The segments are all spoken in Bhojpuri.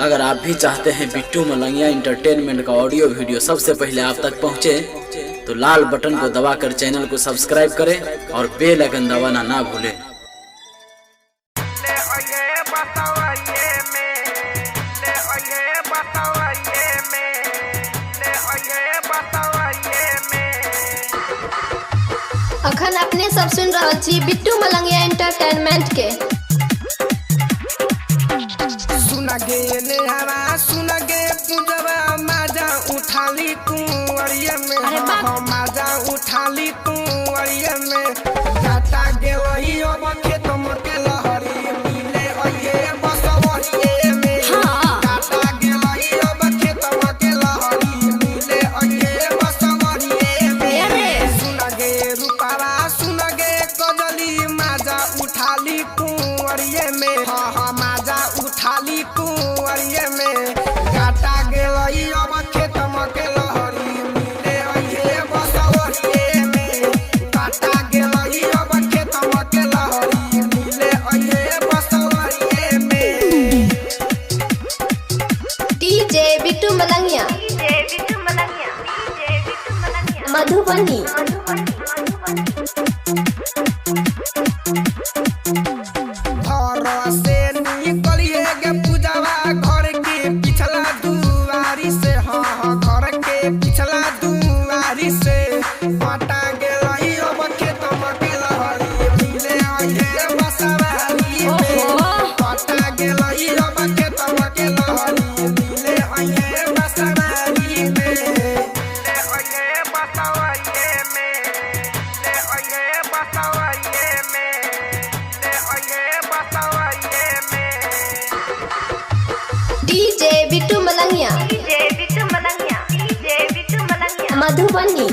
अगर आप भी चाहते हैं बिट्टू मलंगिया इंटरटेनमेंट का ऑडियो वीडियो सबसे पहले आप तक पहुंचे, तो लाल बटन को दबाकर चैनल को सब्सक्राइब करें और बेल आइकन दबाना ना भूलें। अखन अपने सब सुन रहा छी बिट्टू मलंगिया एंटरटेनमेंट के। सुनगे नेहरा सुनगे पूजवा माजा उठाली कुंवरिया में, माजा उठाली कुंवरिया में। जाता गेलही अब खेत के लहरी मिले अइहे बसवरिये में। जाता गेलही अब खेत के लहरी मिले अइहे बसवरिये में। सुनगे रूपारा सुनगे कजली माजा उठाली कुंवरिये में। माजा उठाली कुंवरिये में। काटा गेलही अब खेत के लहरी मिले अइहे बसवरिये में। काटा गेलही अब खेत के लहरी मिले अइहे बसवरिये में। डीजे बिट्टू मलंगिया मधुबनी। घर से निकलिए गे पूजवा घर के पिछला दुआरी से। घर के पिछला दुआरी से। पटा गेलही अब खेत के लहरी मिले अइहे बसवरिये में। पटा गेलही अब खेत के लहरी मिले अइहे बसवरिये में। ले अइहे बसवरिये में। ले अइहे बसवरिये में। ले अइहे बसवरिये में। डीजे बिट्टू मलंगिया मधुबनी।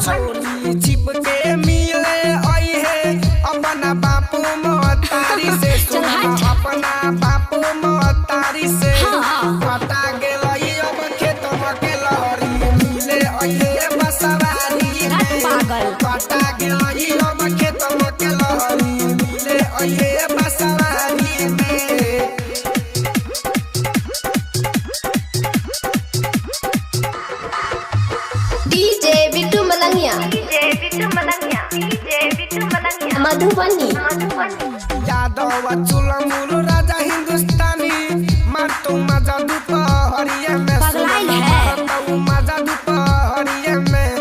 सोनी छिप के मिले अइहे अपना बापू महतारी से। अपना बापू महतारी से। पटा गेलही अब खेत के लहरी मिले अइहे बसवरिये में। पटा गेलही अब खेत के लहरी मिले अइहे बसवरिये में। डीजे बिट्टू मलंगिया मधुबनी। यादव चुलमुल राजा हिंदुस्तानी मातू मजा दुपहरिये में। मातू मजा दुपहरिये में।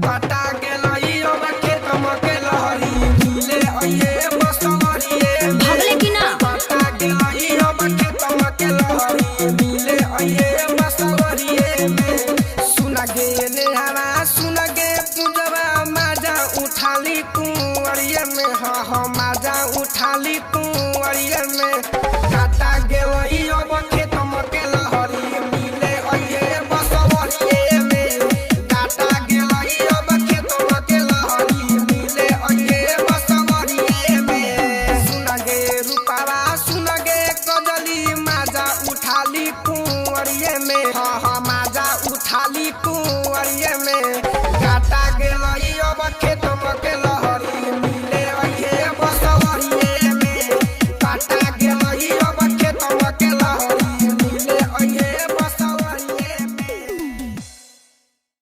पटा गेलही अब खेत के लहरी मिले अइहे बसवरिये में। पटा गेलही अब खेत के लहरी मिले अइहे बसवरिये में। सुनगे नेहरा सुनगे पूजवा माजा उठाली कुंवरिये में। माजा उठाली कुंवरिये में। काटा गे